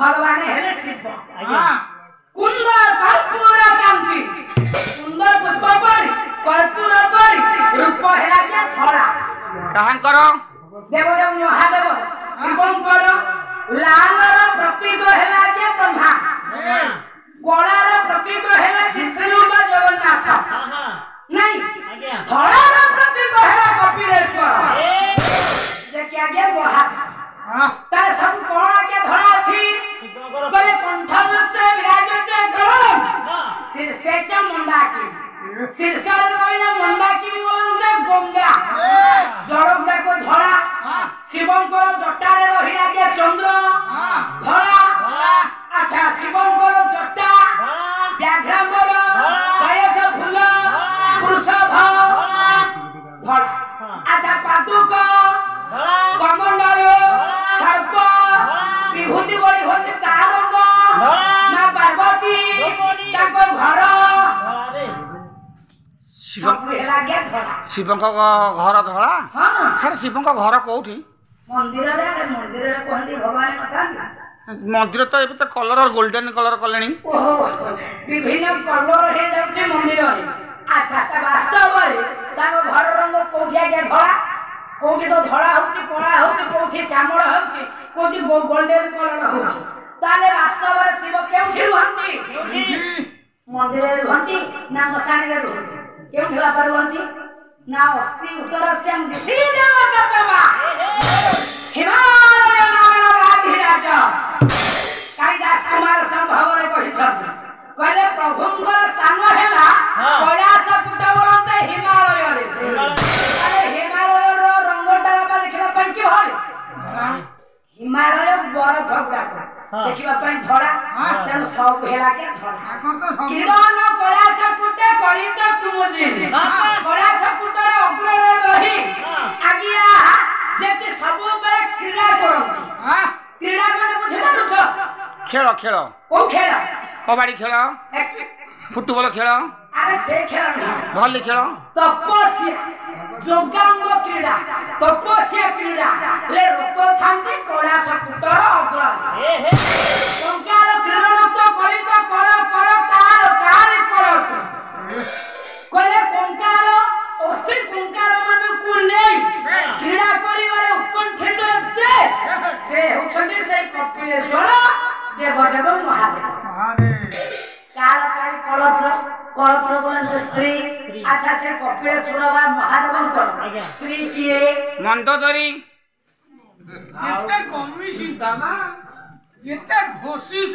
भगवान हेले शिव कुंद कर्पूर कांति सुंदर पुष्प पर कर्पूर पर रूप हेला के धरा कहां करो देवदेव महादेव शिवंकर लालर प्रतीक हेला के ब्रह्मा कलार प्रतीक हेला विष्णु व जगन्नाथ नहीं धरार प्रतीक हेला कपिलेश्वर जे क्या गे वहा तारे सब कोणा के धरा अछि करे कंठल से विराजते गरम शीर्षे मंदाकी शीर्षर रहिला मंदाकी बोलते गंगा जड़क जाको धरा शिवंकर जटारे रहिला के चंद्र धरा अच्छा शिवंकर जटा व्याघ्रांबर गयस फूल वृषभ धरा अच्छा पादुक कमंडल सर्प विभूति बड़ी होते तारंग मां पार्वती ताको घर शिवंक घर धड़ा हां सर शिवंक घर कोठी मंदिर रे कहंती भगवान कथा मंदिर तो एबे तो कलर गोल्डन कलर कलेनी ओहो विभिन्न कलर हे जाउछे मंदिर रे अच्छा त वास्तव रे ताको घर रंग कोठिया के धड़ा कोठी तो धड़ा होची कोळा होची कोठी श्यामळ होची कोठी गोल्डन कलर होची ताले वास्तव रे शिव केउठी रुहंती मंदिर रे रुहंती ना मसाणी रे रुहंती केउठी बापर रुहंती ना अस्थि उत्तरस्यम दिशि देवतमा हिमालय नारायण राधिराज कालिदास कुमार संभव रे कहिछथि कहले प्रभुंकर स्थान हेला कैलाश कुट बोलते हिमालय रे अरे हिमालय रो रंगटा बापा देखिबा पई कि भले हिमालय बरफ गुडाको देखिबा पई धरा तेनु सब हेला के धरा किरण कैलाश कुटे कलित तुमदी कैलाश कुटर अग्र रे रही आगिया जेते सब बे क्रीड़ा करंती क्रीड़ा माने बुझिबा छ खेल खेल ओ खेल कबड्डी खेल फुटबॉल खेल अरे से खेल नहीं भली खेल तपस्या जोगांग क्रीड़ा तपस्या क्रीड़ा ले रुतो थांती कैलाश कुटर अग्र कंकार क्रीड़ा तो कलित कर कार कहले कंकार अस्थि कंकार मान को नै क्रीड़ा करिवारे उत्कंठित जे से होछन्ती से कपिलेश्वर देवदेव महादेव कालकारी कलत्र बोलते स्त्री अच्छा से कपिलेश्वर बा महादेव स्त्री किए मंदोदरी एते कमी सीता ना एते घोसी